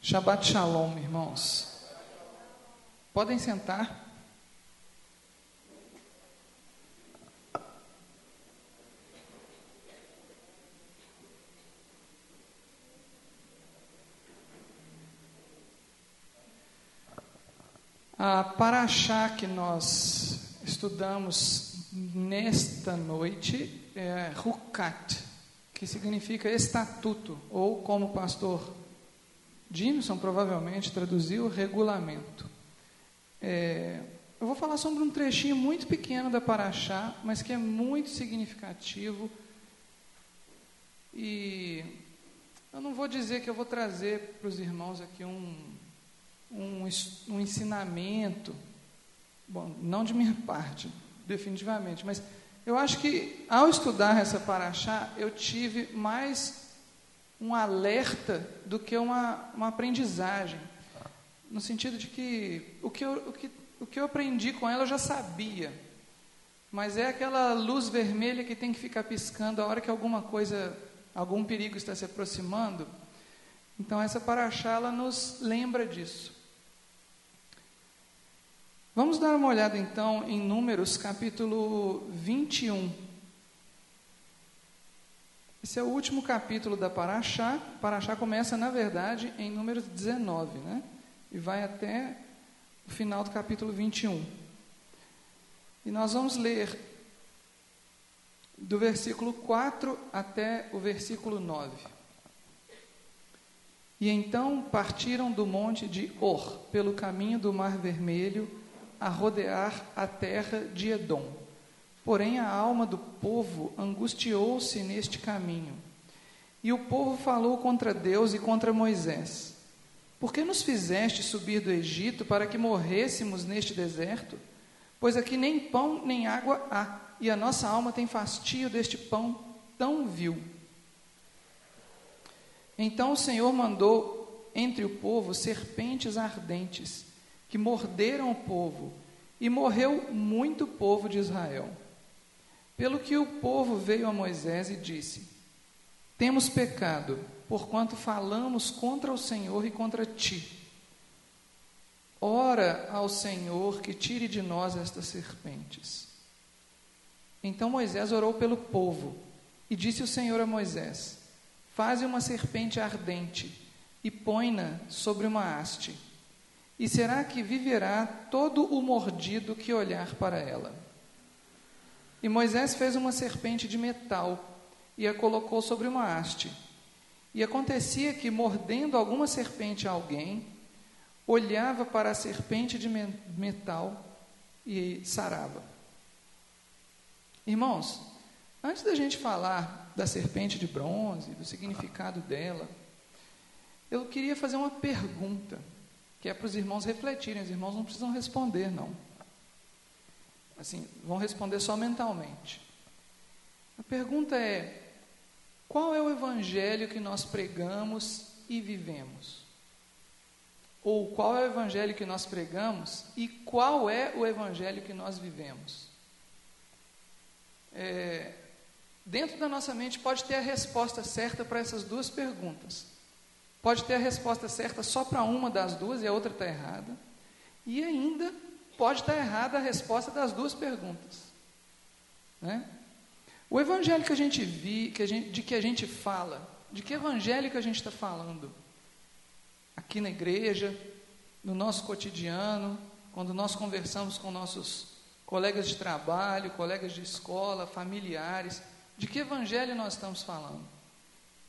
Shabbat Shalom, irmãos. Podem sentar. A paraxá que nós estudamos nesta noite é Hukat, que significa estatuto, ou como o pastor Jimson provavelmente traduziu, regulamento. Eu vou falar sobre um trechinho muito pequeno da paraxá, mas que é muito significativo. E eu não vou dizer que eu vou trazer para os irmãos aqui um ensinamento, bom, não de minha parte, definitivamente, mas eu acho que ao estudar essa paraxá, eu tive mais um alerta do que uma aprendizagem, no sentido de que o que eu aprendi com ela eu já sabia, mas é aquela luz vermelha que tem que ficar piscando a hora que algum perigo está se aproximando. Então essa paraxá, ela nos lembra disso. Vamos dar uma olhada então em Números capítulo 21. Esse é o último capítulo da paraxá. A paraxá começa, na verdade, em Números 19, né? E vai até o final do capítulo 21. E nós vamos ler do versículo 4 até o versículo 9. E então partiram do monte de Or, pelo caminho do Mar Vermelho, a rodear a terra de Edom. Porém, a alma do povo angustiou-se neste caminho. E o povo falou contra Deus e contra Moisés: Por que nos fizeste subir do Egito para que morrêssemos neste deserto? Pois aqui nem pão nem água há, e a nossa alma tem fastio deste pão tão vil. Então o Senhor mandou entre o povo serpentes ardentes, que morderam o povo, e morreu muito povo de Israel. Pelo que o povo veio a Moisés e disse: Temos pecado, porquanto falamos contra o Senhor e contra ti. Ora ao Senhor que tire de nós estas serpentes. Então Moisés orou pelo povo, e disse o Senhor a Moisés: Faze uma serpente ardente, e põe-na sobre uma haste, e será que viverá todo o mordido que olhar para ela. E Moisés fez uma serpente de metal, e a colocou sobre uma haste. E acontecia que, mordendo alguma serpente a alguém, olhava para a serpente de metal e sarava. Irmãos, antes da gente falar da serpente de bronze, do significado dela, eu queria fazer uma pergunta, que é para os irmãos refletirem. Os irmãos não precisam responder, não. Assim, vão responder só mentalmente. A pergunta é: qual é o evangelho que nós pregamos e vivemos? Ou qual é o evangelho que nós pregamos e qual é o evangelho que nós vivemos? Dentro da nossa mente pode ter a resposta certa para essas duas perguntas. Pode ter a resposta certa só para uma das duas e a outra está errada. E ainda pode estar errada a resposta das duas perguntas, né? O evangelho que a gente de que a gente fala, de que evangelho que a gente está falando? Aqui na igreja, no nosso cotidiano, quando nós conversamos com nossos colegas de trabalho, colegas de escola, familiares, de que evangelho nós estamos falando?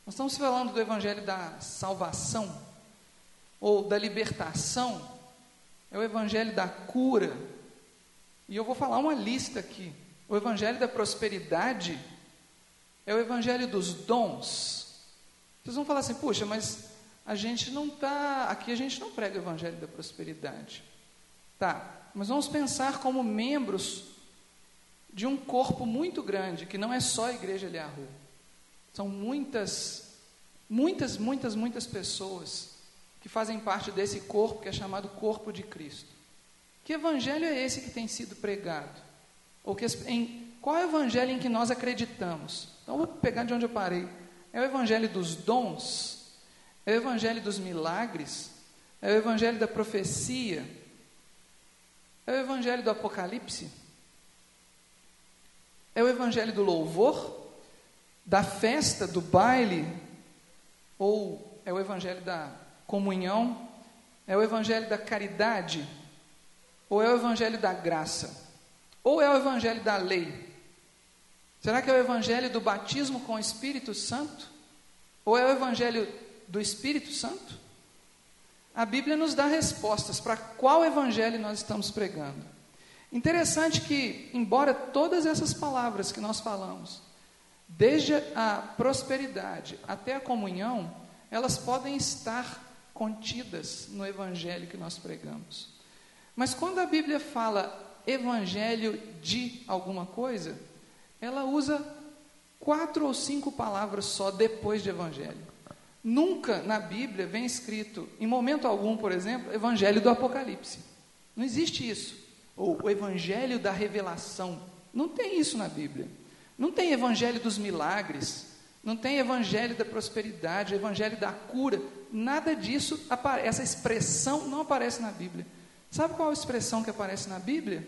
Nós estamos falando do evangelho da salvação, ou da libertação? É o evangelho da cura? E eu vou falar uma lista aqui. O evangelho da prosperidade? É o evangelho dos dons? Vocês vão falar assim: puxa, mas a gente não está, aqui a gente não prega o evangelho da prosperidade. Tá, mas vamos pensar como membros de um corpo muito grande, que não é só a igreja Eliahu. São muitas pessoas que fazem parte desse corpo que é chamado corpo de Cristo. Que evangelho é esse que tem sido pregado? Qual é o evangelho em que nós acreditamos? Então, vou pegar de onde eu parei. É o evangelho dos dons? É o evangelho dos milagres? É o evangelho da profecia? É o evangelho do apocalipse? É o evangelho do louvor? Da festa, do baile? Ou é o evangelho da comunhão? É o evangelho da caridade? Ou é o evangelho da graça? Ou é o evangelho da lei? Será que é o evangelho do batismo com o Espírito Santo? Ou é o evangelho do Espírito Santo? A Bíblia nos dá respostas para qual evangelho nós estamos pregando. Interessante que, embora todas essas palavras que nós falamos, desde a prosperidade até a comunhão, elas podem estar contidas no evangelho que nós pregamos. Mas quando a Bíblia fala evangelho de alguma coisa, ela usa 4 ou 5 palavras só depois de evangelho. Nunca na Bíblia vem escrito, em momento algum, por exemplo, evangelho do Apocalipse. Não existe isso. Ou o evangelho da revelação. Não tem isso na Bíblia. Não tem evangelho dos milagres. Não tem evangelho da prosperidade, evangelho da cura. Nada disso, essa expressão não aparece na Bíblia. Sabe qual a expressão que aparece na Bíblia?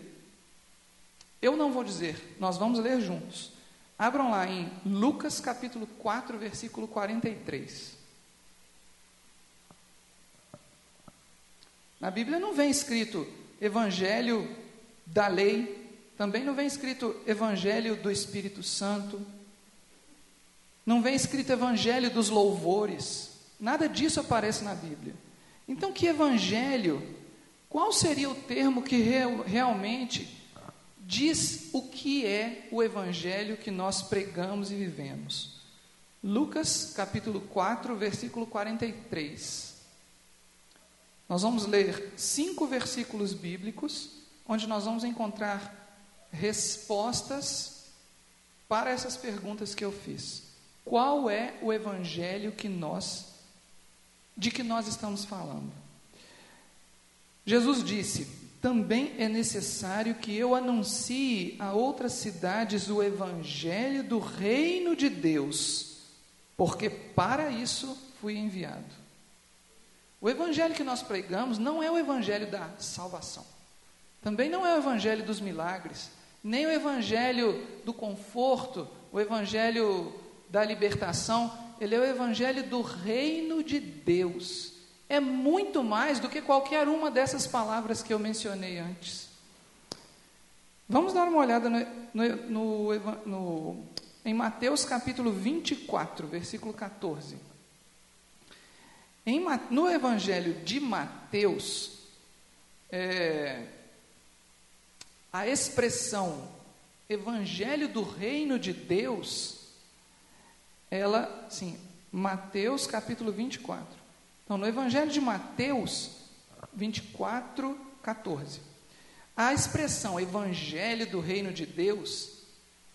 Eu não vou dizer, nós vamos ler juntos. Abram lá em Lucas capítulo 4, versículo 43. Na Bíblia não vem escrito evangelho da lei, também não vem escrito evangelho do Espírito Santo, não vem escrito evangelho dos louvores, nada disso aparece na Bíblia. Então, que evangelho? Qual seria o termo que realmente diz o que é o evangelho que nós pregamos e vivemos? Lucas capítulo 4, versículo 43. Nós vamos ler 5 versículos bíblicos, onde nós vamos encontrar respostas para essas perguntas que eu fiz. Qual é o evangelho de que nós estamos falando? Jesus disse: também é necessário que eu anuncie a outras cidades o evangelho do reino de Deus, porque para isso fui enviado. O evangelho que nós pregamos não é o evangelho da salvação, também não é o evangelho dos milagres, nem o evangelho do conforto, o evangelho da libertação. Ele é o evangelho do reino de Deus. É muito mais do que qualquer uma dessas palavras que eu mencionei antes. Vamos dar uma olhada em Mateus capítulo 24, versículo 14. No evangelho de Mateus, a expressão evangelho do reino de Deus, Mateus capítulo 24. Então, no evangelho de Mateus 24, 14, a expressão evangelho do reino de Deus,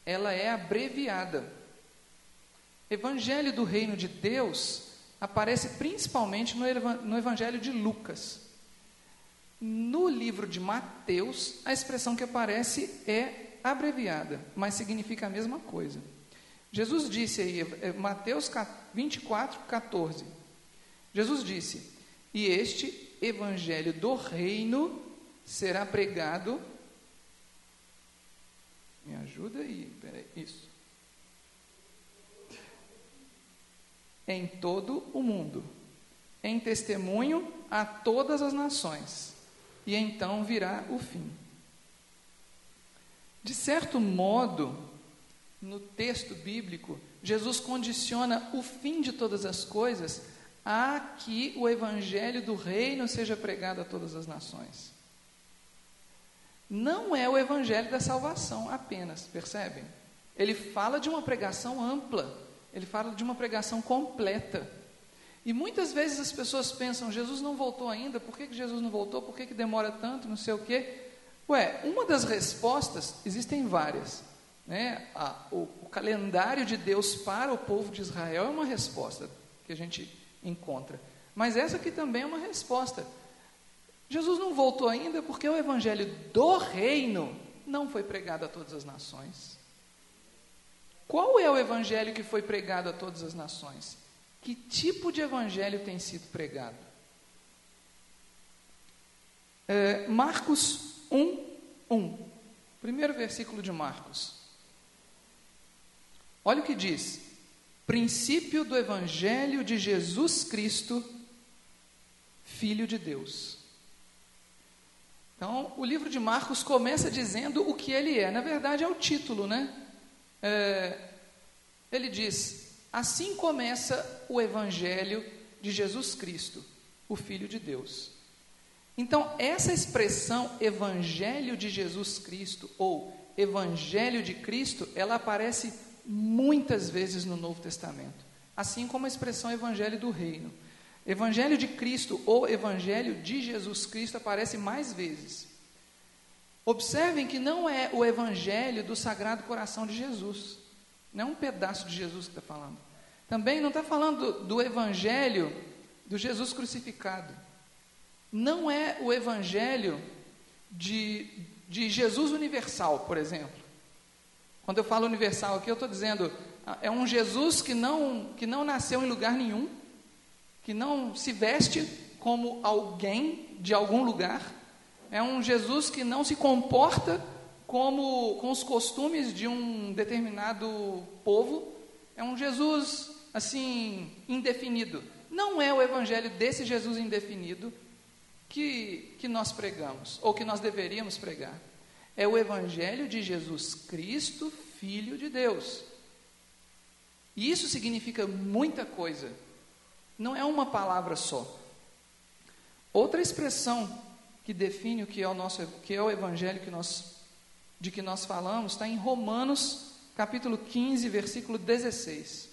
ela é abreviada. Evangelho do reino de Deus aparece principalmente no evangelho de Lucas. No livro de Mateus, a expressão que aparece é abreviada, mas significa a mesma coisa. Jesus disse aí, Mateus 24, 14, Jesus disse: e este evangelho do reino será pregado, me ajuda aí, isso, em todo o mundo, em testemunho a todas as nações, e então virá o fim. De certo modo, no texto bíblico, Jesus condiciona o fim de todas as coisas a que o evangelho do reino seja pregado a todas as nações. Não é o evangelho da salvação apenas, percebem? Ele fala de uma pregação ampla, ele fala de uma pregação completa. E muitas vezes as pessoas pensam: Jesus não voltou ainda, por que Jesus não voltou? Por que demora tanto, não sei o quê? Uma das respostas, existem várias, né? O calendário de Deus para o povo de Israel é uma resposta que a gente encontra. Mas essa aqui também é uma resposta. Jesus não voltou ainda porque o evangelho do reino não foi pregado a todas as nações. Qual é o evangelho que foi pregado a todas as nações? Que tipo de evangelho tem sido pregado? Marcos 1:1, primeiro versículo de Marcos. Olha o que diz: princípio do evangelho de Jesus Cristo, Filho de Deus. Então, o livro de Marcos começa dizendo o que ele é. Na verdade, é o título, né? Ele diz: assim começa o evangelho de Jesus Cristo, o Filho de Deus. Então, essa expressão evangelho de Jesus Cristo, ou evangelho de Cristo, ela aparece muitas vezes no Novo Testamento, assim como a expressão evangelho do reino. Evangelho de Cristo ou evangelho de Jesus Cristo aparece mais vezes. Observem que não é o evangelho do Sagrado Coração de Jesus, não é um pedaço de Jesus que está falando. Também não está falando do evangelho do Jesus crucificado. Não é o evangelho de Jesus universal, por exemplo. Quando eu falo universal aqui, eu estou dizendo, é um Jesus que não nasceu em lugar nenhum, que não se veste como alguém de algum lugar, é um Jesus que não se comporta com os costumes de um determinado povo, é um Jesus, assim, indefinido. Não é o evangelho desse Jesus indefinido que nós pregamos, ou que nós deveríamos pregar. É o evangelho de Jesus Cristo, Filho de Deus. E isso significa muita coisa. Não é uma palavra só. Outra expressão que define o que é o evangelho de que nós falamos está em Romanos, capítulo 15, versículo 16.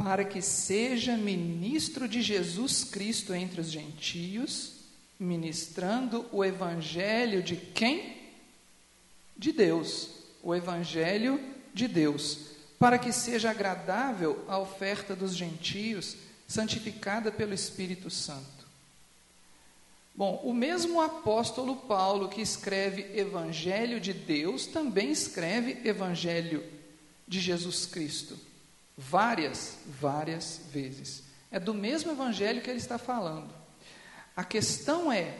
Para que seja ministro de Jesus Cristo entre os gentios, ministrando o evangelho de quem? De Deus, o evangelho de Deus, para que seja agradável a oferta dos gentios, santificada pelo Espírito Santo. Bom, o mesmo apóstolo Paulo que escreve evangelho de Deus, também escreve evangelho de Jesus Cristo. Várias vezes. É do mesmo evangelho que ele está falando. A questão é,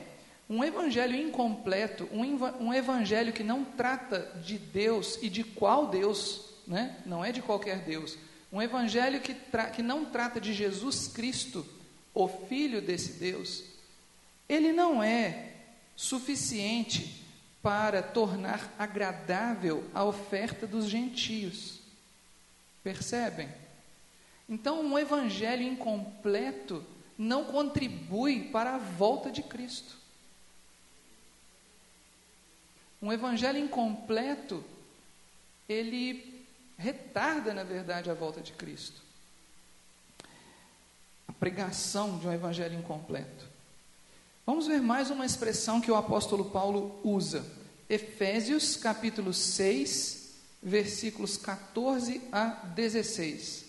um evangelho incompleto, um evangelho que não trata de Deus e de qual Deus, né? Não é de qualquer Deus. Um evangelho que não trata de Jesus Cristo, o Filho desse Deus, ele não é suficiente para tornar agradável a oferta dos gentios. Percebem? Então, um evangelho incompleto não contribui para a volta de Cristo. Um evangelho incompleto, ele retarda, na verdade, a volta de Cristo. A pregação de um evangelho incompleto. Vamos ver mais uma expressão que o apóstolo Paulo usa. Efésios, capítulo 6, versículos 14 a 16.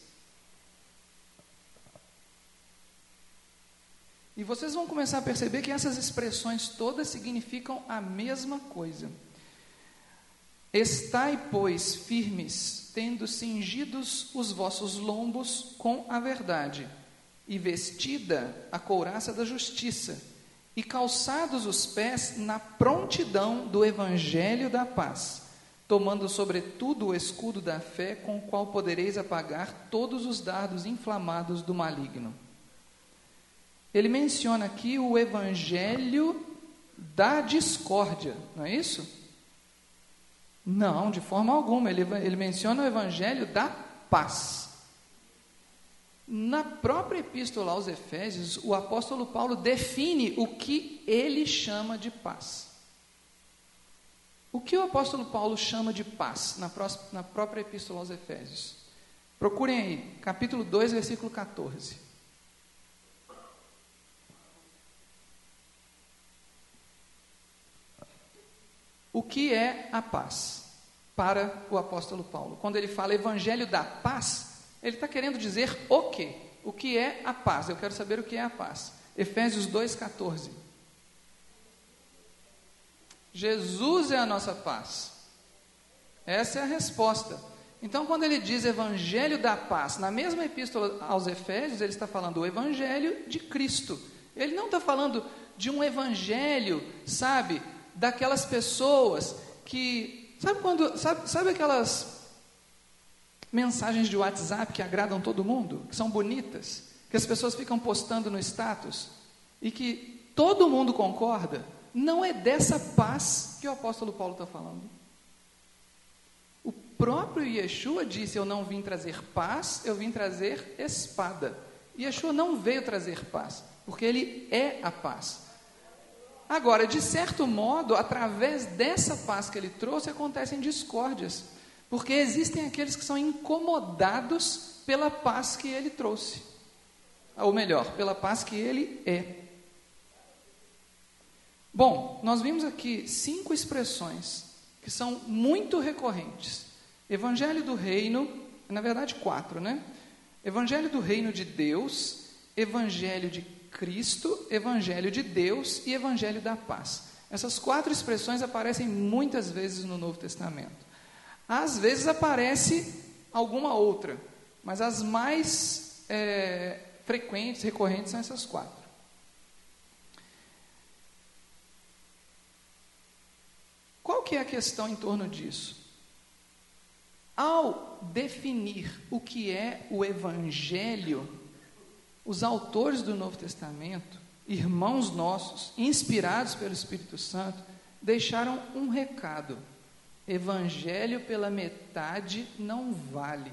E vocês vão começar a perceber que essas expressões todas significam a mesma coisa. Estai, pois, firmes, tendo cingidos os vossos lombos com a verdade, e vestida a couraça da justiça, e calçados os pés na prontidão do evangelho da paz, tomando sobretudo o escudo da fé, com o qual podereis apagar todos os dardos inflamados do maligno. Ele menciona aqui o evangelho da discórdia, não é isso? Não, de forma alguma, ele menciona o evangelho da paz. Na própria epístola aos Efésios, o apóstolo Paulo define o que ele chama de paz. O que o apóstolo Paulo chama de paz na própria epístola aos Efésios? Procurem aí, capítulo 2, versículo 14. O que é a paz para o apóstolo Paulo? Quando ele fala evangelho da paz, ele está querendo dizer o quê? O que é a paz? Eu quero saber o que é a paz. Efésios 2,14. Jesus é a nossa paz. Essa é a resposta. Então, quando ele diz evangelho da paz, na mesma epístola aos Efésios, ele está falando o evangelho de Cristo. Ele não está falando de um evangelho, sabe, daquelas pessoas que, sabe aquelas mensagens de WhatsApp que agradam todo mundo, que são bonitas, que as pessoas ficam postando no status e que todo mundo concorda? Não é dessa paz que o apóstolo Paulo está falando. O próprio Yeshua disse: eu não vim trazer paz, eu vim trazer espada. Yeshua não veio trazer paz, porque ele é a paz. Agora, de certo modo, através dessa paz que ele trouxe, acontecem discórdias, porque existem aqueles que são incomodados pela paz que ele trouxe, ou melhor, pela paz que ele é. Bom, nós vimos aqui 5 expressões que são muito recorrentes. Evangelho do reino, na verdade 4, né? Evangelho do reino de Deus, evangelho de Cristo, evangelho de Deus e evangelho da paz. Essas 4 expressões aparecem muitas vezes no Novo Testamento. Às vezes aparece alguma outra, mas as mais frequentes, recorrentes são essas 4. Qual que é a questão em torno disso? Ao definir o que é o Evangelho, os autores do Novo Testamento, irmãos nossos, inspirados pelo Espírito Santo, deixaram um recado: Evangelho pela metade não vale.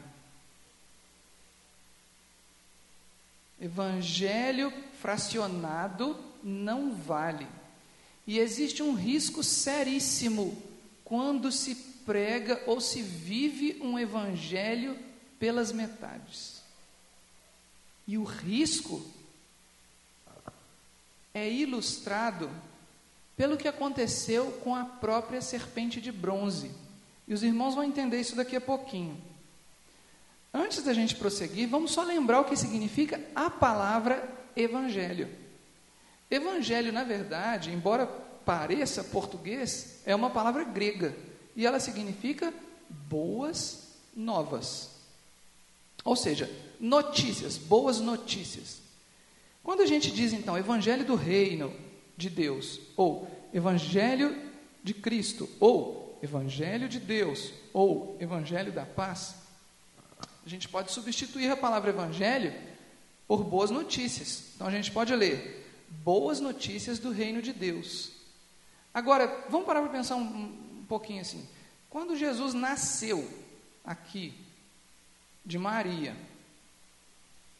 Evangelho fracionado não vale. E existe um risco seríssimo quando se prega ou se vive um evangelho pelas metades. E o risco é ilustrado pelo que aconteceu com a própria serpente de bronze. E os irmãos vão entender isso daqui a pouquinho. Antes da gente prosseguir, vamos só lembrar o que significa a palavra evangelho. Evangelho, na verdade, embora pareça português, é uma palavra grega, e ela significa boas novas. Ou seja, notícias, boas notícias. Quando a gente diz, então, evangelho do reino de Deus, ou evangelho de Cristo, ou evangelho de Deus, ou evangelho da paz, a gente pode substituir a palavra evangelho por boas notícias. Então a gente pode ler boas notícias do reino de Deus. Agora, vamos parar para pensar um pouquinho assim. Quando Jesus nasceu aqui, de Maria,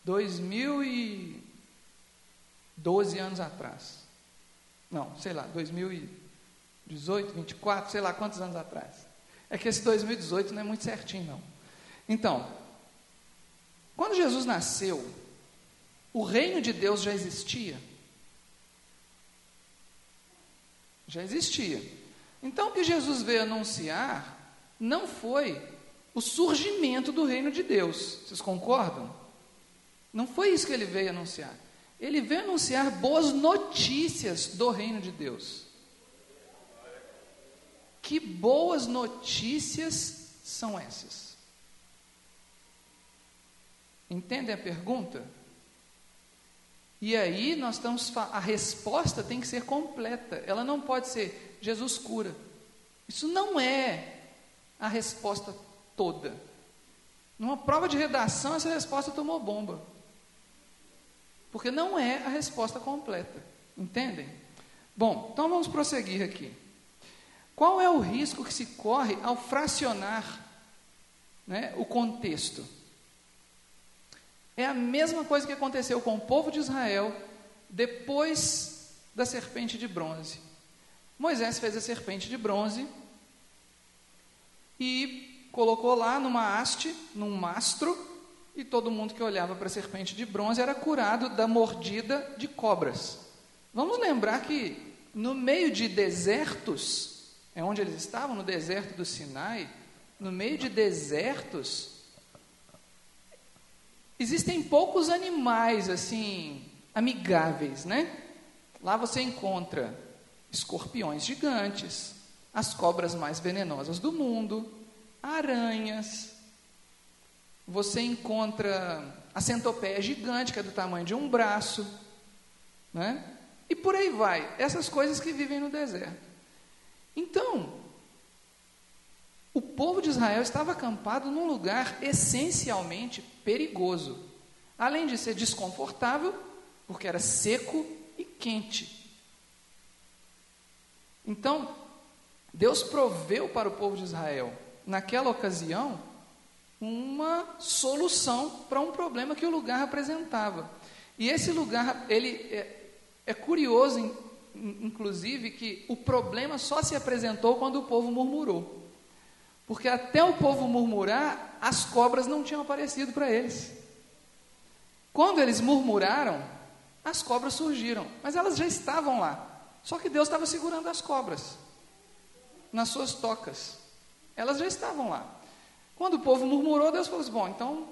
2012 anos atrás, não, sei lá, 2018, 24, sei lá quantos anos atrás. É que esse 2018 não é muito certinho, não. Então, quando Jesus nasceu, o reino de Deus já existia? Já existia. Então, o que Jesus veio anunciar não foi o surgimento do reino de Deus. Vocês concordam? Não foi isso que ele veio anunciar. Ele veio anunciar boas notícias do reino de Deus. Que boas notícias são essas? Entendem a pergunta? E aí nós estamos, a resposta tem que ser completa. Ela não pode ser Jesus cura. Isso não é a resposta toda. Numa prova de redação, essa resposta tomou bomba. Porque não é a resposta completa. Entendem? Bom, então vamos prosseguir aqui. Qual é o risco que se corre ao fracionar, né, o contexto? É a mesma coisa que aconteceu com o povo de Israel depois da serpente de bronze. Moisés fez a serpente de bronze e colocou lá numa haste, num mastro, e todo mundo que olhava para a serpente de bronze era curado da mordida de cobras. Vamos lembrar que no meio de desertos, é onde eles estavam, no deserto do Sinai, no meio de desertos, existem poucos animais assim amigáveis, né? Lá você encontra escorpiões gigantes, as cobras mais venenosas do mundo, aranhas, você encontra a centopeia gigante, que é do tamanho de um braço, né? E por aí vai, essas coisas que vivem no deserto. Então, o povo de Israel estava acampado num lugar essencialmente perigoso, além de ser desconfortável, porque era seco e quente. Então, Deus proveu para o povo de Israel, naquela ocasião, uma solução para um problema que o lugar apresentava. E esse lugar, ele é curioso, inclusive, que o problema só se apresentou quando o povo murmurou. Porque até o povo murmurar, as cobras não tinham aparecido para eles. Quando eles murmuraram, as cobras surgiram, mas elas já estavam lá. Só que Deus estava segurando as cobras nas suas tocas. Elas já estavam lá. Quando o povo murmurou, Deus falou assim: bom, então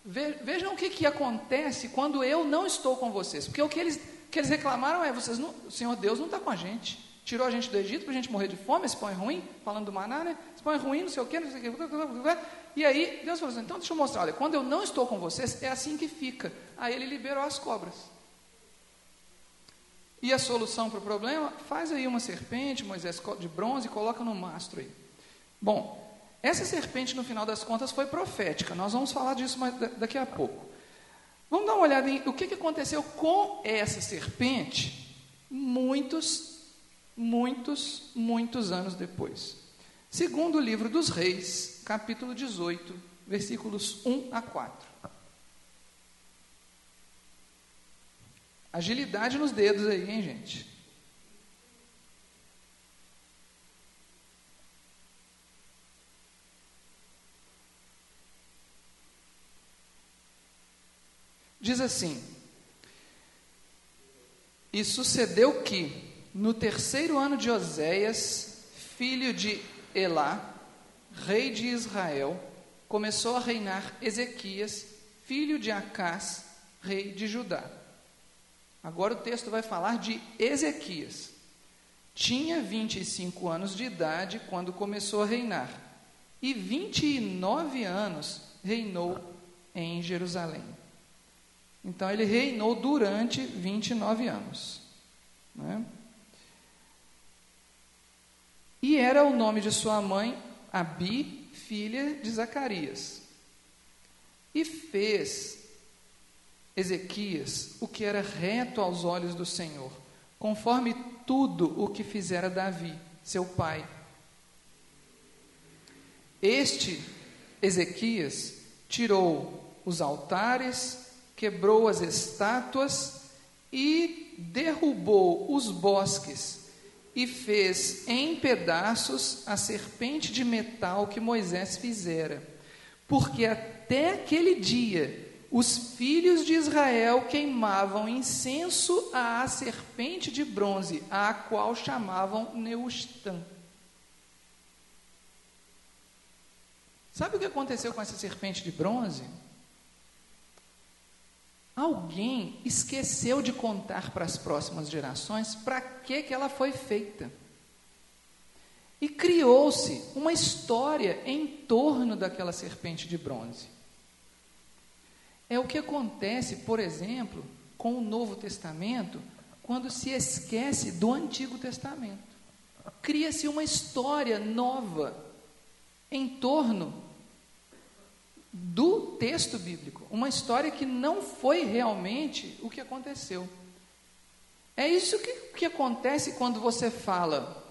vejam o que acontece quando eu não estou com vocês. Porque o que eles reclamaram é: o Senhor Deus não está com a gente. Tirou a gente do Egito para a gente morrer de fome, esse pão é ruim, falando do maná, né? Esse pão é ruim, não sei o quê, não sei o quê. E aí Deus falou assim: então deixa eu mostrar, olha, quando eu não estou com vocês, é assim que fica. Aí ele liberou as cobras. E a solução para o problema? Faz aí uma serpente, Moisés, de bronze, e coloca no mastro aí. Bom, essa serpente, no final das contas, foi profética. Nós vamos falar disso daqui a pouco. Vamos dar uma olhada em o que aconteceu com essa serpente muitos anos depois. Segundo o livro dos Reis, capítulo 18, versículos 1 a 4. Agilidade nos dedos aí, hein, gente? Diz assim: e sucedeu que, no terceiro ano de Oséias, filho de Elá, rei de Israel, começou a reinar Ezequias, filho de Acás, rei de Judá. Agora o texto vai falar de Ezequias. Tinha 25 anos de idade quando começou a reinar, e 29 anos reinou em Jerusalém. Então ele reinou durante 29 anos. Né? E era o nome de sua mãe, Abi, filha de Zacarias. E fez Ezequias o que era reto aos olhos do Senhor, conforme tudo o que fizera Davi, seu pai. Este Ezequias tirou os altares, quebrou as estátuas e derrubou os bosques, e fez em pedaços a serpente de metal que Moisés fizera, porque até aquele dia os filhos de Israel queimavam incenso à serpente de bronze, a qual chamavam Neustã. Sabe o que aconteceu com essa serpente de bronze? Alguém esqueceu de contar para as próximas gerações para que ela foi feita. E criou-se uma história em torno daquela serpente de bronze. É o que acontece, por exemplo, com o Novo Testamento, quando se esquece do Antigo Testamento. Cria-se uma história nova em torno do texto bíblico, uma história que não foi realmente o que aconteceu. É isso que acontece quando você fala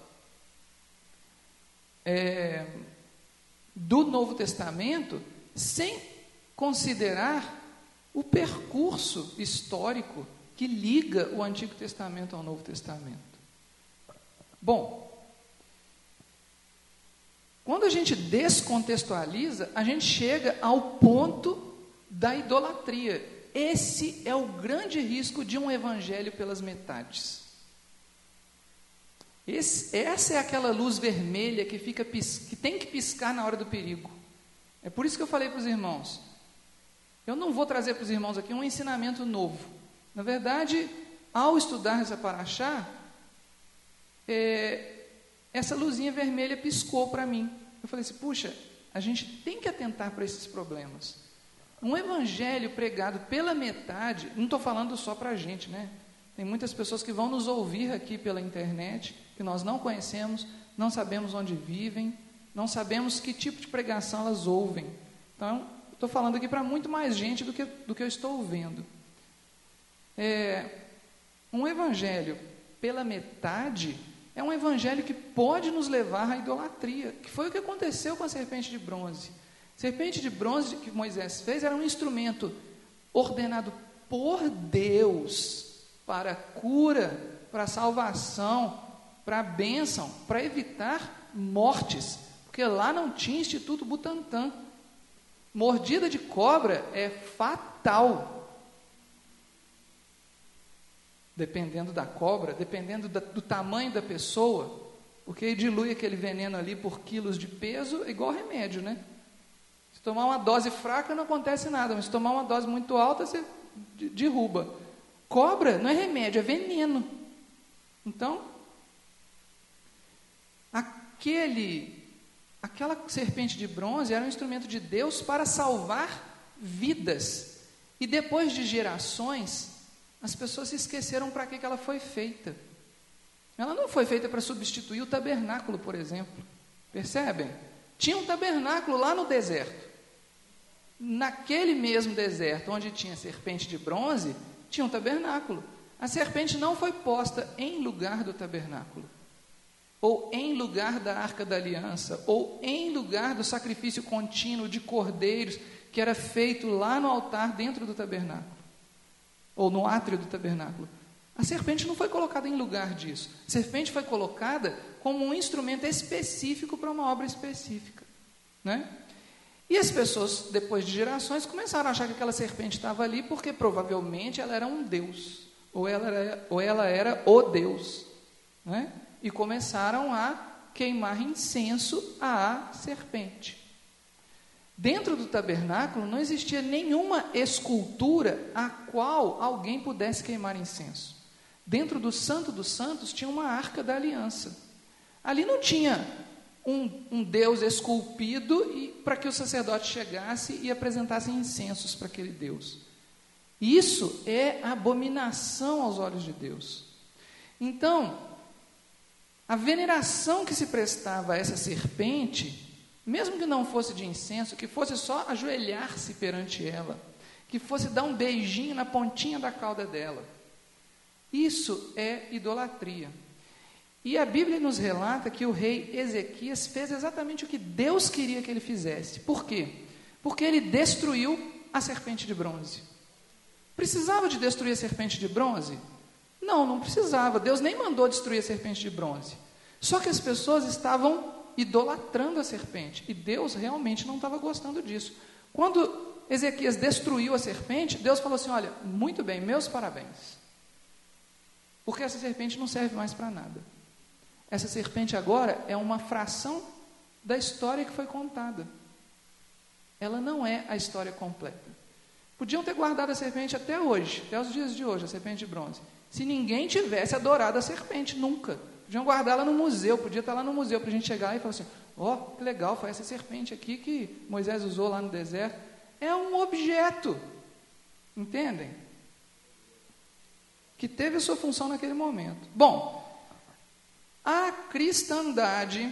do Novo Testamento sem considerar o percurso histórico que liga o Antigo Testamento ao Novo Testamento. Bom, quando a gente descontextualiza, a gente chega ao ponto da idolatria. Esse é o grande risco de um evangelho pelas metades. Essa é aquela luz vermelha que tem que piscar na hora do perigo. É por isso que eu falei para os irmãos, eu não vou trazer para os irmãos aqui um ensinamento novo. Na verdade, ao estudar essa paraxá, essa luzinha vermelha piscou para mim. Eu falei assim, puxa, a gente tem que atentar para esses problemas. Um evangelho pregado pela metade, não estou falando só para a gente, né? Tem muitas pessoas que vão nos ouvir aqui pela internet, que nós não conhecemos, não sabemos onde vivem, não sabemos que tipo de pregação elas ouvem. Então, estou falando aqui para muito mais gente do que eu estou vendo. Um evangelho pela metade é um evangelho que pode nos levar à idolatria, que foi o que aconteceu com a serpente de bronze. A serpente de bronze que Moisés fez era um instrumento ordenado por Deus para a cura, para a salvação, para a bênção, para evitar mortes, porque lá não tinha Instituto Butantan. Mordida de cobra é fatal. Dependendo da cobra, dependendo do tamanho da pessoa, porque dilui aquele veneno ali por quilos de peso, é igual remédio, né? Se tomar uma dose fraca não acontece nada, mas se tomar uma dose muito alta, você derruba. Cobra não é remédio, é veneno. Então, aquela serpente de bronze era um instrumento de Deus para salvar vidas. E depois de gerações, as pessoas se esqueceram para que ela foi feita. Ela não foi feita para substituir o tabernáculo, por exemplo. Percebem? Tinha um tabernáculo lá no deserto. Naquele mesmo deserto, onde tinha serpente de bronze, tinha um tabernáculo. A serpente não foi posta em lugar do tabernáculo, ou em lugar da arca da aliança, ou em lugar do sacrifício contínuo de cordeiros, que era feito lá no altar dentro do tabernáculo, ou no átrio do tabernáculo. A serpente não foi colocada em lugar disso. A serpente foi colocada como um instrumento específico para uma obra específica, né? E as pessoas, depois de gerações, começaram a achar que aquela serpente estava ali porque provavelmente ela era um deus, ou ela era o Deus, né? E começaram a queimar incenso à serpente. Dentro do tabernáculo não existia nenhuma escultura a qual alguém pudesse queimar incenso. Dentro do Santo dos Santos tinha uma arca da aliança. Ali não tinha um Deus esculpido para que o sacerdote chegasse e apresentasse incensos para aquele Deus. Isso é abominação aos olhos de Deus. Então, a veneração que se prestava a essa serpente, mesmo que não fosse de incenso, que fosse só ajoelhar-se perante ela, que fosse dar um beijinho na pontinha da cauda dela, isso é idolatria. E a Bíblia nos relata que o rei Ezequias fez exatamente o que Deus queria que ele fizesse. Por quê? Porque ele destruiu a serpente de bronze. Precisava de destruir a serpente de bronze? Não, não precisava. Deus nem mandou destruir a serpente de bronze. Só que as pessoas estavam idolatrando a serpente, e Deus realmente não estava gostando disso. Quando Ezequias destruiu a serpente, Deus falou assim, olha, muito bem, meus parabéns, porque essa serpente não serve mais para nada. Essa serpente agora é uma fração da história que foi contada. Ela não é a história completa. Podiam ter guardado a serpente até hoje, até os dias de hoje, a serpente de bronze, se ninguém tivesse adorado a serpente, nunca. Podiam guardá-la no museu, podia estar lá no museu para a gente chegar e falar assim, ó, que legal, foi essa serpente aqui que Moisés usou lá no deserto. É um objeto, entendem? Que teve a sua função naquele momento. Bom, a cristandade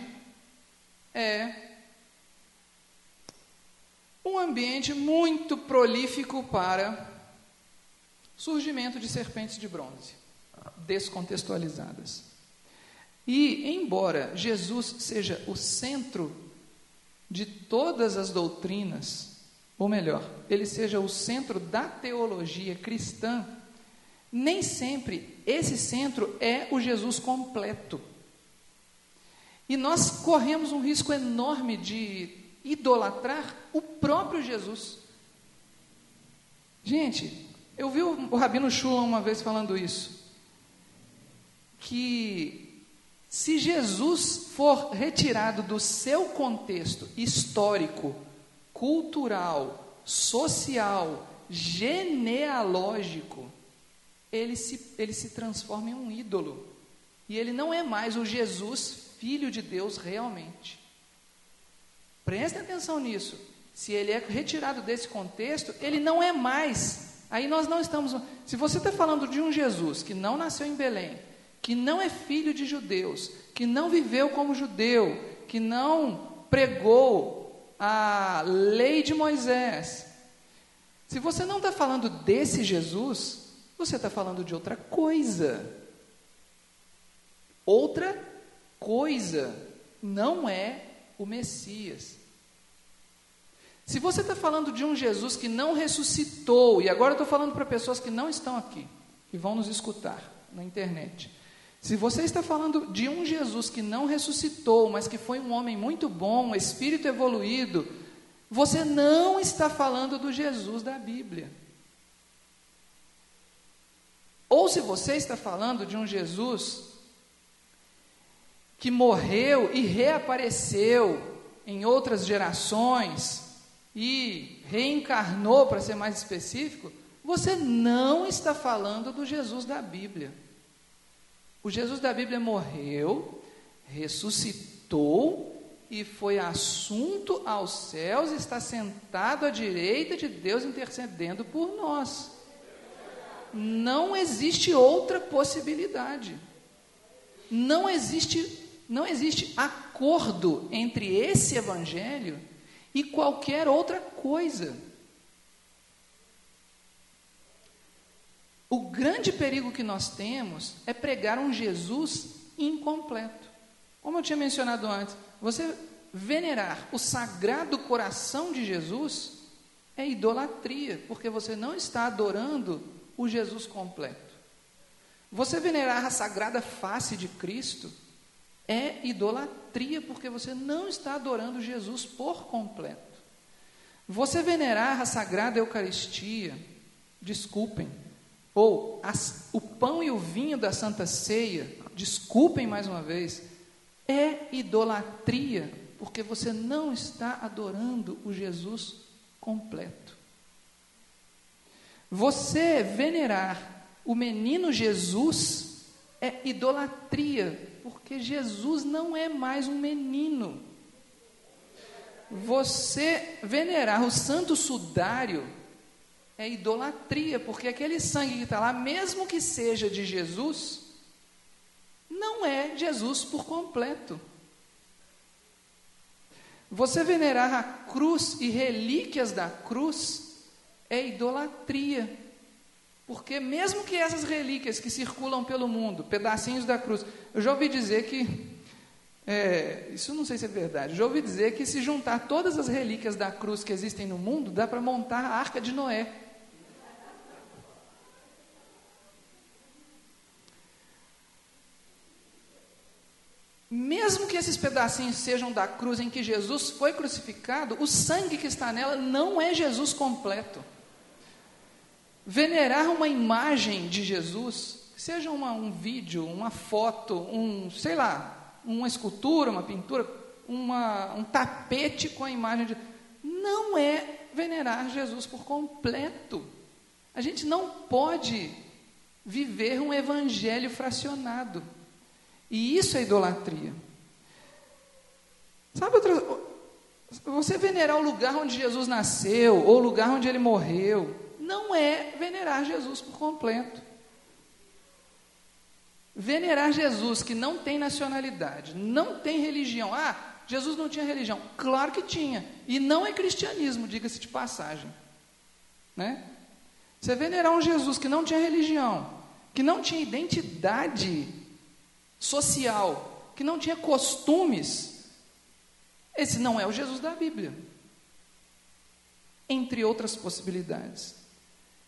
é um ambiente muito prolífico para surgimento de serpentes de bronze, descontextualizadas. E, embora Jesus seja o centro de todas as doutrinas, ou melhor, ele seja o centro da teologia cristã, nem sempre esse centro é o Jesus completo. E nós corremos um risco enorme de idolatrar o próprio Jesus. Gente, eu vi o Rabino Shulam uma vez falando isso, que se Jesus for retirado do seu contexto histórico, cultural, social, genealógico, ele se transforma em um ídolo. E ele não é mais o Jesus, Filho de Deus realmente. Prestem atenção nisso. Se ele é retirado desse contexto, ele não é mais. Aí nós não estamos... Se você está falando de um Jesus que não nasceu em Belém, que não é filho de judeus, que não viveu como judeu, que não pregou a lei de Moisés, se você não está falando desse Jesus, você está falando de outra coisa. Outra coisa, não é o Messias. Se você está falando de um Jesus que não ressuscitou, e agora eu estou falando para pessoas que não estão aqui, que vão nos escutar na internet. Se você está falando de um Jesus que não ressuscitou, mas que foi um homem muito bom, um espírito evoluído, você não está falando do Jesus da Bíblia. Ou se você está falando de um Jesus que morreu e reapareceu em outras gerações e reencarnou, para ser mais específico, você não está falando do Jesus da Bíblia. O Jesus da Bíblia morreu, ressuscitou e foi assunto aos céus, está sentado à direita de Deus intercedendo por nós. Não existe outra possibilidade. Não existe acordo entre esse evangelho e qualquer outra coisa. O grande perigo que nós temos é pregar um Jesus incompleto. Como eu tinha mencionado antes, você venerar o sagrado coração de Jesus é idolatria, porque você não está adorando o Jesus completo. Você venerar a sagrada face de Cristo é idolatria, porque você não está adorando Jesus por completo. Você venerar a sagrada Eucaristia, desculpem, ou o pão e o vinho da Santa Ceia, desculpem mais uma vez, é idolatria, porque você não está adorando o Jesus completo. Você venerar o menino Jesus é idolatria, porque Jesus não é mais um menino. Você venerar o santo sudário é idolatria, porque aquele sangue que está lá, mesmo que seja de Jesus, não é Jesus por completo. Você venerar a cruz e relíquias da cruz é idolatria, porque mesmo que essas relíquias que circulam pelo mundo, pedacinhos da cruz, eu já ouvi dizer que, isso não sei se é verdade, já ouvi dizer que se juntar todas as relíquias da cruz que existem no mundo, dá para montar a Arca de Noé. Mesmo que esses pedacinhos sejam da cruz em que Jesus foi crucificado, o sangue que está nela não é Jesus completo. Venerar uma imagem de Jesus, seja um vídeo, uma foto, uma escultura, uma pintura, um tapete com a imagem de... não é venerar Jesus por completo. A gente não pode viver um evangelho fracionado. E isso é idolatria. Sabe você venerar o lugar onde Jesus nasceu, ou o lugar onde ele morreu, não é venerar Jesus por completo. Venerar Jesus que não tem nacionalidade, não tem religião. Jesus não tinha religião. Claro que tinha. E não é cristianismo, diga-se de passagem. Né? Você venerar um Jesus que não tinha religião, que não tinha identidade social, que não tinha costumes, esse não é o Jesus da Bíblia. Entre outras possibilidades.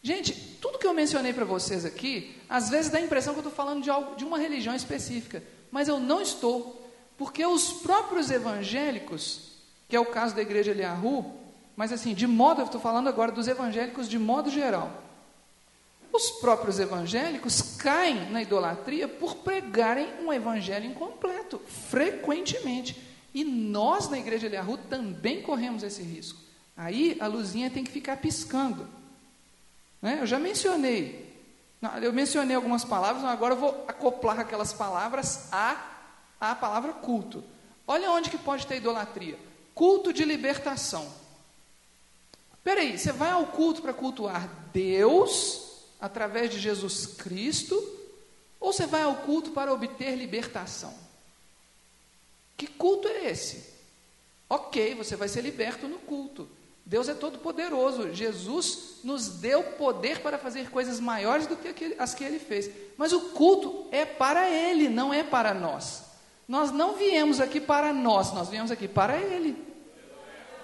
Gente, tudo que eu mencionei para vocês aqui, às vezes dá a impressão que eu estou falando de uma religião específica, mas eu não estou, porque os próprios evangélicos, que é o caso da igreja Eliahu, Mas assim, eu estou falando agora dos evangélicos de modo geral. Os próprios evangélicos caem na idolatria por pregarem um evangelho incompleto, frequentemente. E nós, na Igreja Eliahu, também corremos esse risco. Aí a luzinha tem que ficar piscando. Né? Eu mencionei algumas palavras, mas agora eu vou acoplar aquelas palavras à palavra culto. Olha onde que pode ter idolatria. Culto de libertação. Espera aí, você vai ao culto para cultuar Deus através de Jesus Cristo, ou você vai ao culto para obter libertação? Que culto é esse? Ok, você vai ser liberto no culto. Deus é todo poderoso. Jesus nos deu poder para fazer coisas maiores do que as que Ele fez. Mas o culto é para Ele, não é para nós. Nós não viemos aqui para nós viemos aqui para Ele.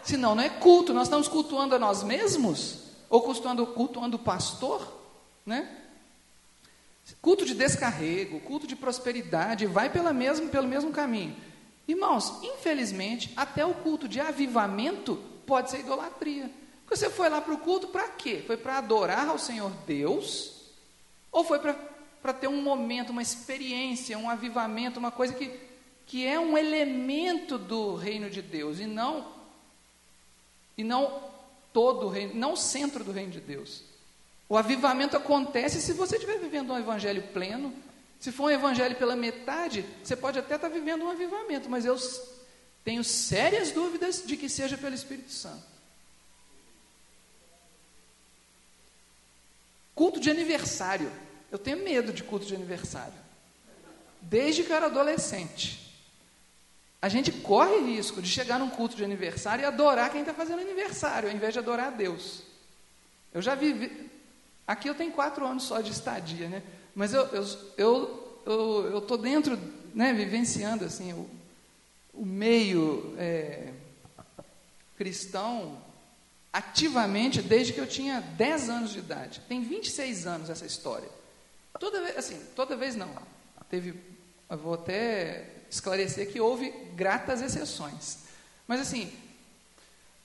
Senão não é culto. Nós estamos cultuando a nós mesmos? Ou cultuando o pastor? Né? Culto de descarrego, culto de prosperidade, vai pelo mesmo caminho. Irmãos, infelizmente, até o culto de avivamento pode ser idolatria. Porque você foi lá para o culto para quê? Foi para adorar ao Senhor Deus? Ou foi para ter um momento, uma experiência, um avivamento, uma coisa que é um elemento do reino de Deus, e não todo o reino, não o centro do reino de Deus. O avivamento acontece se você estiver vivendo um evangelho pleno. Se for um evangelho pela metade, você pode até estar vivendo um avivamento, mas eu tenho sérias dúvidas de que seja pelo Espírito Santo. Culto de aniversário. Eu tenho medo de culto de aniversário. Desde que eu era adolescente. A gente corre risco de chegar num culto de aniversário e adorar quem está fazendo aniversário, ao invés de adorar a Deus. Eu já vivi... Aqui eu tenho 4 anos só de estadia, né? Mas eu estou dentro, né, vivenciando assim, o meio cristão ativamente desde que eu tinha 10 anos de idade. Tem 26 anos essa história. Toda vez não. Eu vou até esclarecer que houve gratas exceções. Mas assim,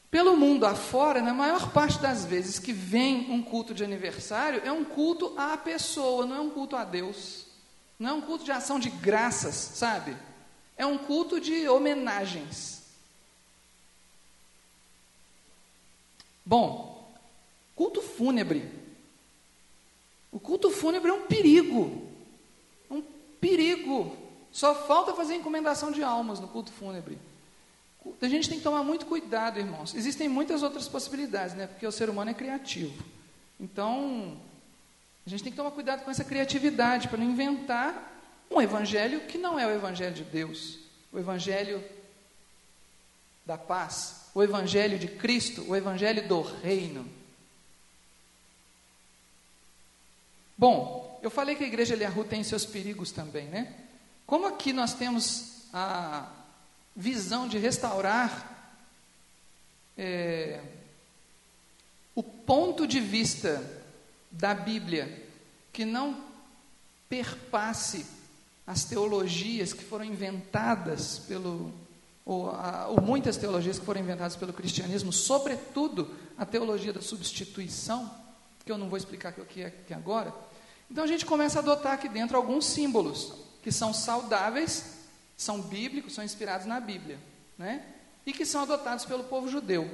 pelo mundo afora, na maior parte das vezes que vem um culto de aniversário, é um culto à pessoa, não é um culto a Deus. Não é um culto de ação de graças, sabe? É um culto de homenagens. Bom, culto fúnebre. O culto fúnebre é um perigo. Um perigo. Só falta fazer encomendação de almas no culto fúnebre. A gente tem que tomar muito cuidado, irmãos. Existem muitas outras possibilidades, né? Porque o ser humano é criativo. Então, a gente tem que tomar cuidado com essa criatividade, para não inventar um evangelho que não é o evangelho de Deus. O evangelho da paz, o evangelho de Cristo, o evangelho do reino. Bom, eu falei que a Igreja Eliahu tem seus perigos também, né? Como aqui nós temos a visão de restaurar o ponto de vista da Bíblia, que não perpasse as teologias que foram inventadas ou muitas teologias que foram inventadas pelo cristianismo, sobretudo a teologia da substituição, que eu não vou explicar o que é aqui agora. Então a gente começa a adotar aqui dentro alguns símbolos que são saudáveis, são bíblicos, são inspirados na Bíblia, né? E que são adotados pelo povo judeu.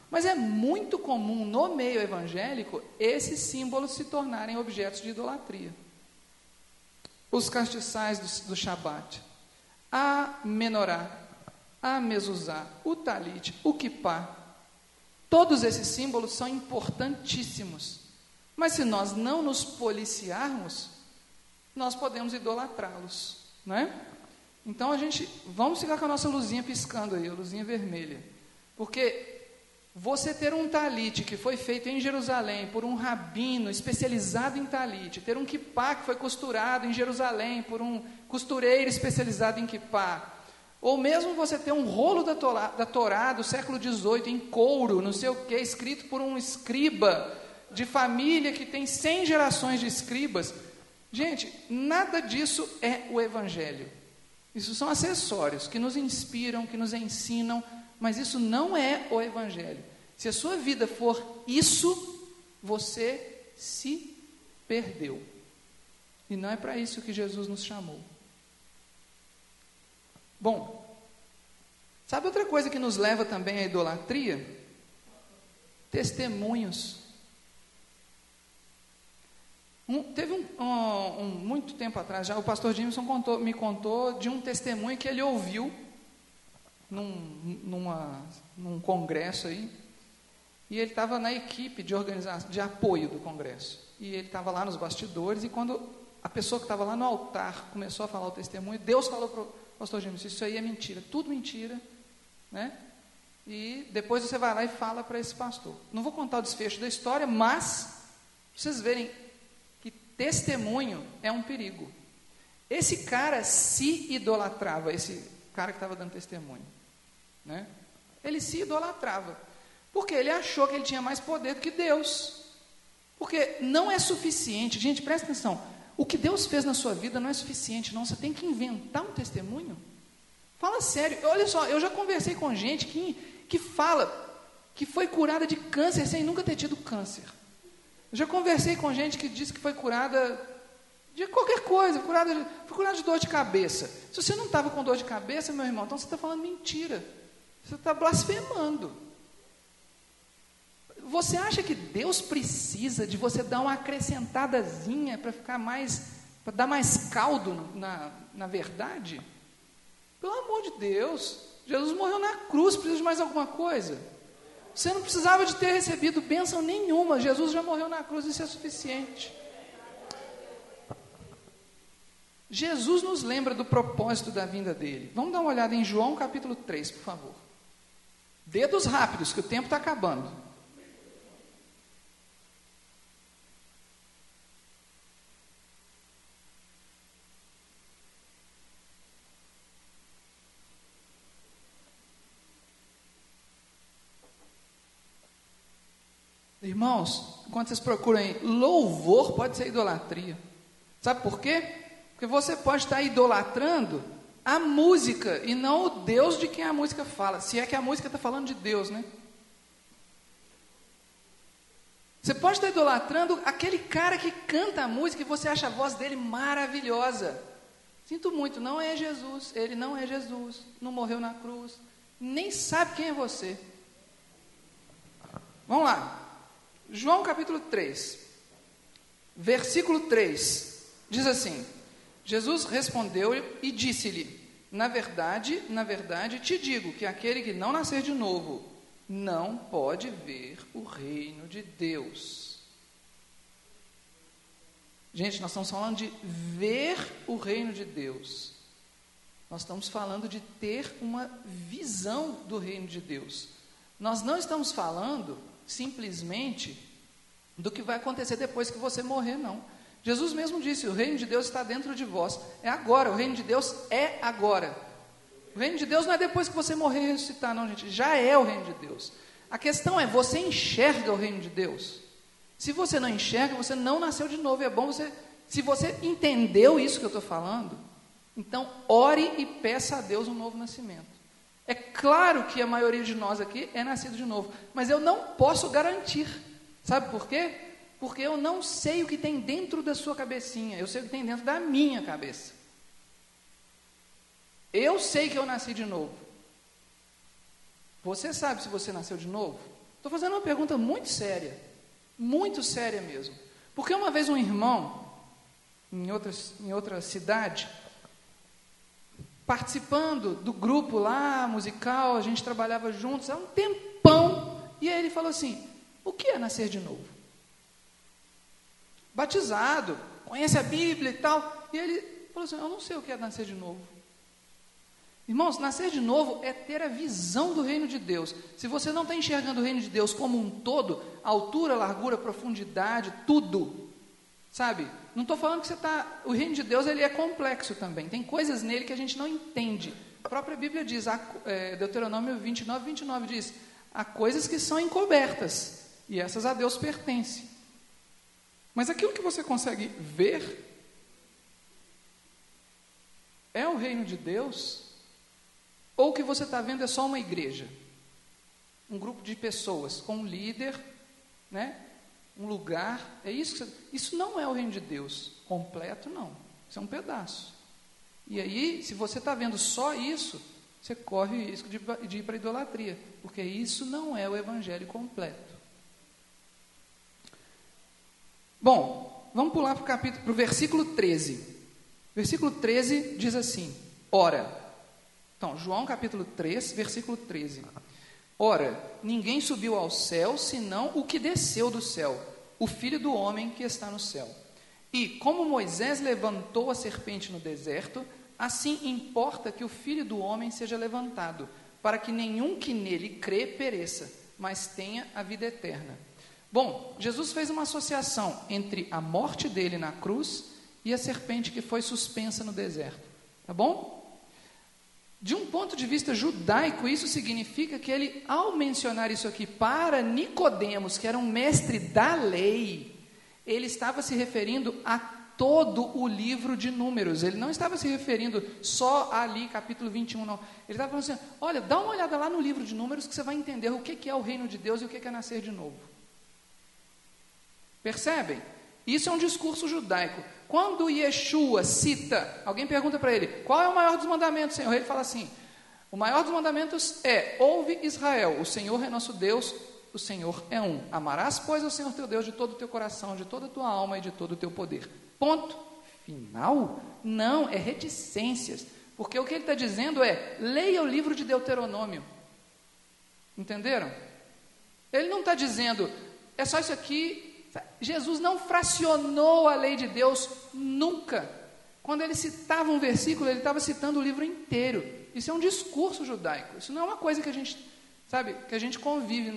Mas é muito comum no meio evangélico esses símbolos se tornarem objetos de idolatria. Os castiçais do Shabat, a menorá, a mezuzá, o talit, o quipá, todos esses símbolos são importantíssimos. Mas se nós não nos policiarmos, nós podemos idolatrá-los, né? Então vamos ficar com a nossa luzinha piscando aí, a luzinha vermelha. Porque você ter um talit que foi feito em Jerusalém por um rabino especializado em talit, ter um quipá que foi costurado em Jerusalém por um costureiro especializado em quipá, ou mesmo você ter um rolo da Torá do século XVIII em couro, não sei o que, escrito por um escriba de família que tem 100 gerações de escribas. Gente, nada disso é o Evangelho. Isso são acessórios que nos inspiram, que nos ensinam, mas isso não é o Evangelho. Se a sua vida for isso, você se perdeu. E não é para isso que Jesus nos chamou. Bom, sabe outra coisa que nos leva também à idolatria? Testemunhos. Teve muito tempo atrás, já o pastor Jameson me contou de um testemunho que ele ouviu num congresso aí, e ele estava na equipe de organização, de apoio do congresso, e ele estava lá nos bastidores, e quando a pessoa que estava lá no altar começou a falar o testemunho, Deus falou para o pastor Jameson: isso aí é mentira, tudo mentira, né? E depois você vai lá e fala para esse pastor. Não vou contar o desfecho da história, mas vocês verem que testemunho é um perigo. Esse cara se idolatrava, esse cara que estava dando testemunho, né? Ele se idolatrava, porque ele achou que ele tinha mais poder do que Deus. Porque não é suficiente, gente, presta atenção, o que Deus fez na sua vida não é suficiente, não, você tem que inventar um testemunho. Fala sério, olha só, eu já conversei com gente que fala que foi curada de câncer sem nunca ter tido câncer. Eu já conversei com gente que disse que foi curada de qualquer coisa, foi curada de dor de cabeça. Se você não estava com dor de cabeça, meu irmão, então você está falando mentira, você está blasfemando. Você acha que Deus precisa de você dar uma acrescentadazinha para ficar mais, para dar mais caldo na verdade? Pelo amor de Deus, Jesus morreu na cruz, precisa de mais alguma coisa? Você não precisava de ter recebido bênção nenhuma, Jesus já morreu na cruz, isso é suficiente. Jesus nos lembra do propósito da vinda dele. Vamos dar uma olhada em João capítulo 3, por favor. Dedos rápidos, que o tempo está acabando. Irmãos, quando vocês procuram aí, louvor pode ser idolatria. Sabe por quê? Porque você pode estar idolatrando a música e não o Deus de quem a música fala. Se é que a música está falando de Deus, né? Você pode estar idolatrando aquele cara que canta a música e você acha a voz dele maravilhosa. Sinto muito, não é Jesus, ele não é Jesus, não morreu na cruz, nem sabe quem é você. Vamos lá. João capítulo 3, versículo 3, diz assim: Jesus respondeu e disse-lhe: na verdade, te digo que aquele que não nascer de novo, não pode ver o reino de Deus. Gente, nós estamos falando de ver o reino de Deus. Nós estamos falando de ter uma visão do reino de Deus. Nós não estamos falando simplesmente do que vai acontecer depois que você morrer, não. Jesus mesmo disse: o reino de Deus está dentro de vós. É agora, o reino de Deus é agora. O reino de Deus não é depois que você morrer e ressuscitar, não, gente. Já é o reino de Deus. A questão é, você enxerga o reino de Deus? Se você não enxerga, você não nasceu de novo. É bom você, se você entendeu isso que eu estou falando, então ore e peça a Deus um novo nascimento. É claro que a maioria de nós aqui é nascido de novo, mas eu não posso garantir. Sabe por quê? Porque eu não sei o que tem dentro da sua cabecinha, eu sei o que tem dentro da minha cabeça. Eu sei que eu nasci de novo. Você sabe se você nasceu de novo? Estou fazendo uma pergunta muito séria mesmo. Porque uma vez um irmão, em outra cidade, participando do grupo lá, musical, a gente trabalhava juntos há um tempão, e aí ele falou assim: o que é nascer de novo? Batizado, conhece a Bíblia e tal, e ele falou assim: eu não sei o que é nascer de novo. Irmãos, nascer de novo é ter a visão do reino de Deus. Se você não está enxergando o reino de Deus como um todo, altura, largura, profundidade, tudo, sabe? Não estou falando que você está... O reino de Deus, ele é complexo também. Tem coisas nele que a gente não entende. A própria Bíblia diz, Deuteronômio 29 diz: há coisas que são encobertas, e essas a Deus pertencem. Mas aquilo que você consegue ver é o reino de Deus, ou o que você está vendo é só uma igreja? um grupo de pessoas com um líder, né? Um lugar. É isso isso não é o reino de Deus completo, não. Isso é um pedaço. E aí, se você está vendo só isso, você corre o risco de ir para a idolatria, porque isso não é o evangelho completo. Bom, vamos pular para o versículo 13. Versículo 13 diz assim: ora, então, João capítulo 3, versículo 13. Ora, ninguém subiu ao céu, senão o que desceu do céu, o Filho do homem que está no céu. E, como Moisés levantou a serpente no deserto, assim importa que o Filho do homem seja levantado, para que nenhum que nele crê pereça, mas tenha a vida eterna. Bom, Jesus fez uma associação entre a morte dele na cruz e a serpente que foi suspensa no deserto. Tá bom? De um ponto de vista judaico, isso significa que ele, ao mencionar isso aqui para Nicodemos, que era um mestre da lei, ele estava se referindo a todo o livro de Números. Ele não estava se referindo só ali, capítulo 21, não. Ele estava falando assim: olha, dá uma olhada lá no livro de Números que você vai entender o que é o reino de Deus e o que é nascer de novo. Percebem? Isso é um discurso judaico. Quando Yeshua cita, alguém pergunta para ele: qual é o maior dos mandamentos, Senhor? Ele fala assim: o maior dos mandamentos é: ouve Israel, o Senhor é nosso Deus, o Senhor é um. Amarás, pois, ao Senhor teu Deus de todo o teu coração, de toda a tua alma e de todo o teu poder. Ponto final? Não, é reticências. Porque o que ele está dizendo é: leia o livro de Deuteronômio. Entenderam? Ele não está dizendo: é só isso aqui. Jesus não fracionou a lei de Deus nunca. Quando ele citava um versículo, ele estava citando o livro inteiro. Isso é um discurso judaico. Isso não é uma coisa que a gente, sabe, que a gente convive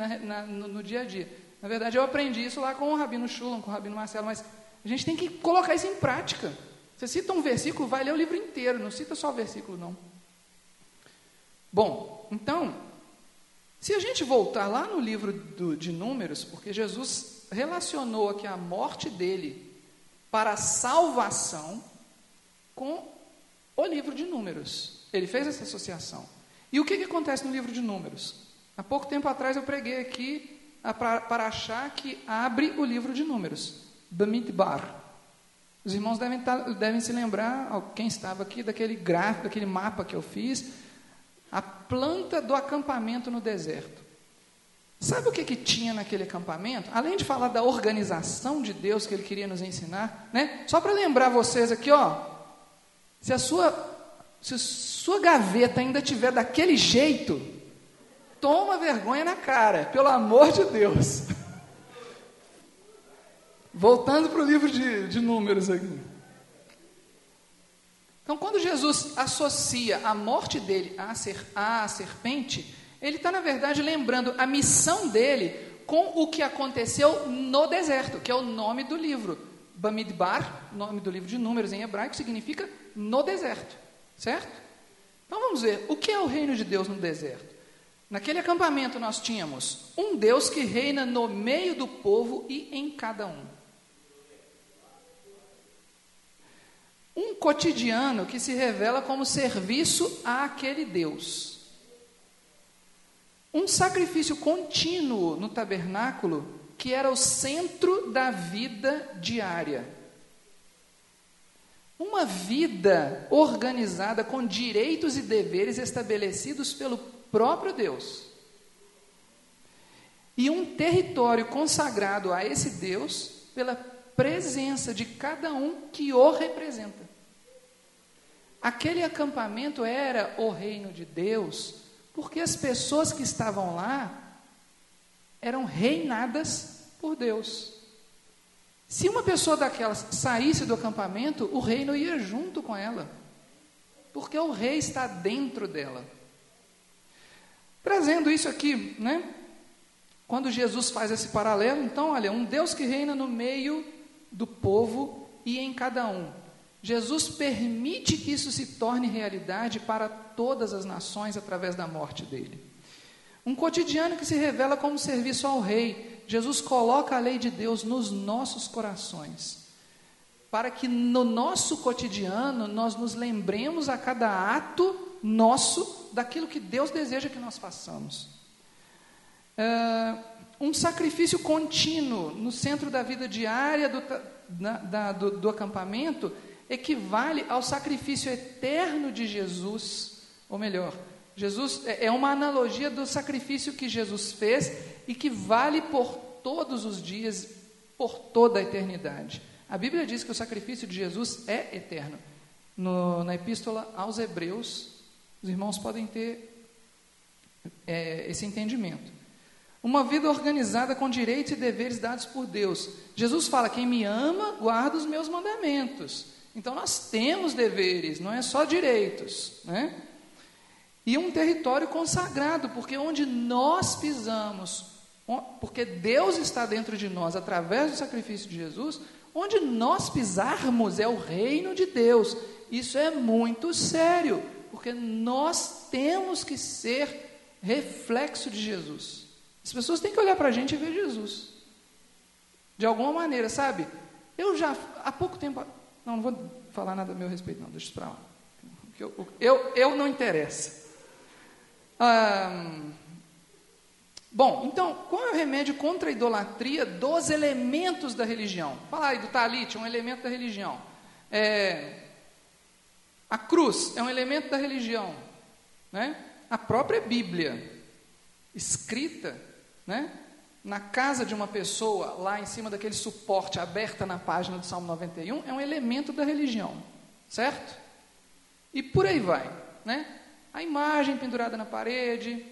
no dia a dia. Na verdade, eu aprendi isso lá com o Rabino Shulam, com o Rabino Marcelo, mas a gente tem que colocar isso em prática. Você cita um versículo, vai ler o livro inteiro, não cita só o versículo, não. Bom, então, se a gente voltar lá no livro de Números, porque Jesus relacionou aqui a morte dele para a salvação com o livro de Números. Ele fez essa associação. E o que acontece no livro de Números? Há pouco tempo atrás eu preguei aqui para achar que abre o livro de Números, Bamidbar. Os irmãos devem se lembrar, quem estava aqui, daquele gráfico, daquele mapa que eu fiz, a planta do acampamento no deserto. Sabe o que tinha naquele acampamento? Além de falar da organização de Deus que ele queria nos ensinar, né? Só para lembrar vocês aqui, ó, se a sua gaveta ainda tiver daquele jeito, toma vergonha na cara, pelo amor de Deus. Voltando para o livro de Números aqui. Então, quando Jesus associa a morte dele à serpente, ele está, na verdade, lembrando a missão dele com o que aconteceu no deserto, que é o nome do livro. Bamidbar, nome do livro de Números em hebraico, significa no deserto, certo? Então vamos ver, o que é o reino de Deus no deserto? Naquele acampamento nós tínhamos um Deus que reina no meio do povo e em cada um. Um cotidiano que se revela como serviço àquele Deus. Um sacrifício contínuo no tabernáculo, que era o centro da vida diária. Uma vida organizada com direitos e deveres estabelecidos pelo próprio Deus. E um território consagrado a esse Deus pela presença de cada um que o representa. Aquele acampamento era o reino de Deus, porque as pessoas que estavam lá eram reinadas por Deus. Se uma pessoa daquelas saísse do acampamento, o reino ia junto com ela, porque o rei está dentro dela. Trazendo isso aqui, né? Quando Jesus faz esse paralelo, então, olha, um Deus que reina no meio do povo e em cada um. Jesus permite que isso se torne realidade para todas as nações através da morte dele. Um cotidiano que se revela como serviço ao rei. Jesus coloca a lei de Deus nos nossos corações, para que no nosso cotidiano nós nos lembremos a cada ato nosso daquilo que Deus deseja que nós façamos. Um sacrifício contínuo no centro da vida diária do acampamento equivale ao sacrifício eterno de Jesus, ou melhor, Jesus é uma analogia do sacrifício que Jesus fez e que vale por todos os dias, por toda a eternidade. A Bíblia diz que o sacrifício de Jesus é eterno. Na Epístola aos Hebreus, os irmãos podem ter esse entendimento. Uma vida organizada com direitos e deveres dados por Deus. Jesus fala: quem me ama, guarda os meus mandamentos. Então nós temos deveres, não é só direitos, né? E um território consagrado, porque onde nós pisamos, porque Deus está dentro de nós através do sacrifício de Jesus, onde nós pisarmos é o reino de Deus. Isso é muito sério, porque nós temos que ser reflexo de Jesus. As pessoas têm que olhar para a gente e ver Jesus, de alguma maneira, sabe? Eu já, há pouco tempo, não vou falar nada a meu respeito, não, deixa isso para lá. Eu não interessa. Bom, então, qual é o remédio contra a idolatria dos elementos da religião? Fala aí do talit, é um elemento da religião. A cruz é um elemento da religião, né? A própria Bíblia, escrita, né, na casa de uma pessoa, lá em cima daquele suporte, aberta na página do Salmo 91, é um elemento da religião, certo? E por aí vai, né? A imagem pendurada na parede,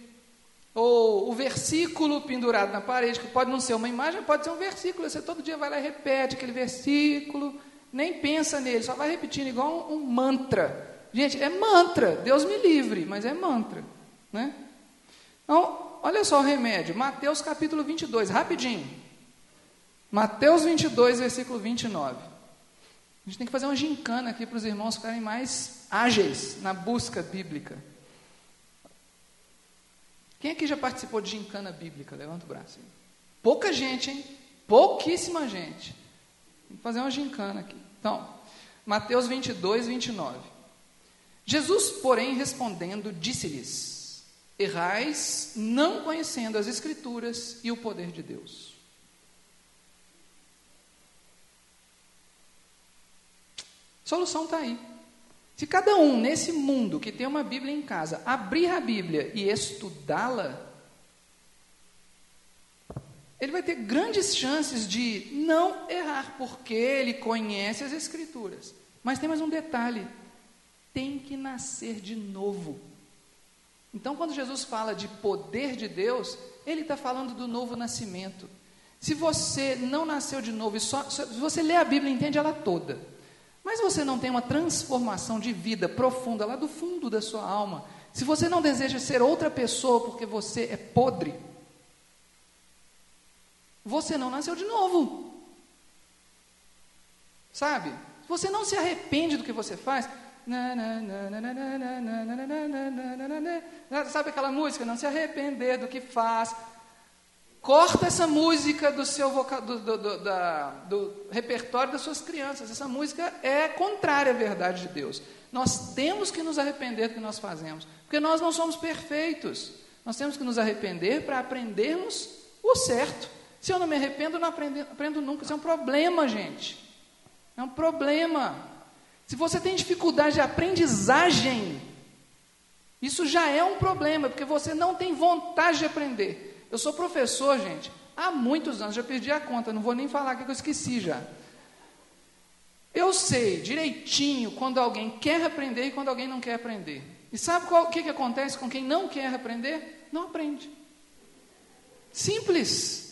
ou o versículo pendurado na parede, que pode não ser uma imagem, pode ser um versículo. Você todo dia vai lá e repete aquele versículo, nem pensa nele, só vai repetindo igual um mantra. Gente, é mantra, Deus me livre, mas é mantra, né? Então, olha só o remédio, Mateus capítulo 22, rapidinho. Mateus 22, versículo 29. A gente tem que fazer uma gincana aqui para os irmãos ficarem mais ágeis na busca bíblica. Quem aqui já participou de gincana bíblica? Levanta o braço aí. Pouca gente, hein? Pouquíssima gente. Tem que fazer uma gincana aqui. Então, Mateus 22, 29. Jesus, porém, respondendo, disse-lhes: errais, não conhecendo as Escrituras e o poder de Deus. A solução está aí. Se cada um nesse mundo que tem uma Bíblia em casa abrir a Bíblia e estudá-la, ele vai ter grandes chances de não errar, porque ele conhece as Escrituras. Mas tem mais um detalhe: tem que nascer de novo. Então, quando Jesus fala de poder de Deus, ele está falando do novo nascimento. Se você não nasceu de novo, se você lê a Bíblia e entende ela toda, mas você não tem uma transformação de vida profunda lá do fundo da sua alma, se você não deseja ser outra pessoa porque você é podre, você não nasceu de novo. Sabe? Se você não se arrepende do que você faz, sabe aquela música? Não se arrepender do que faz. Corta essa música do seu do repertório das suas crianças. Essa música é contrária à verdade de Deus. Nós temos que nos arrepender do que nós fazemos, porque nós não somos perfeitos. Nós temos que nos arrepender para aprendermos o certo. Se eu não me arrependo, eu não aprendo nunca. Isso é um problema, gente. É um problema. Se você tem dificuldade de aprendizagem, isso já é um problema, porque você não tem vontade de aprender. Eu sou professor, gente, há muitos anos, já perdi a conta, não vou nem falar aqui que eu esqueci já. Eu sei direitinho quando alguém quer aprender e quando alguém não quer aprender. E sabe o que acontece com quem não quer aprender? Não aprende. Simples.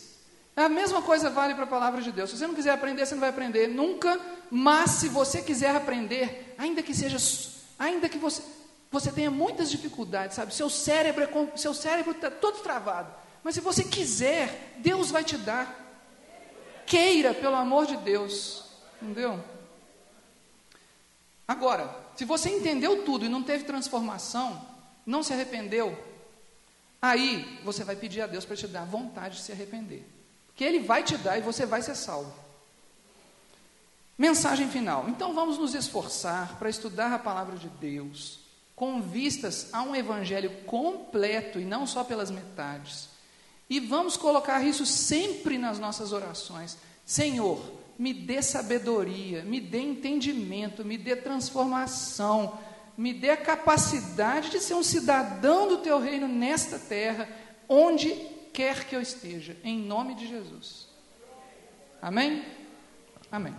A mesma coisa vale para a palavra de Deus. Se você não quiser aprender, você não vai aprender nunca. Mas se você quiser aprender, ainda que você tenha muitas dificuldades, sabe? Seu cérebro está todo travado. Mas se você quiser, Deus vai te dar. Queira, pelo amor de Deus. Entendeu? Agora, se você entendeu tudo e não teve transformação, não se arrependeu, aí você vai pedir a Deus para te dar vontade de se arrepender. Porque Ele vai te dar e você vai ser salvo. Mensagem final. Então vamos nos esforçar para estudar a palavra de Deus, com vistas a um evangelho completo e não só pelas metades. E vamos colocar isso sempre nas nossas orações. Senhor, me dê sabedoria, me dê entendimento, me dê transformação, me dê a capacidade de ser um cidadão do teu reino nesta terra, onde quer que eu esteja, em nome de Jesus. Amém? Amém.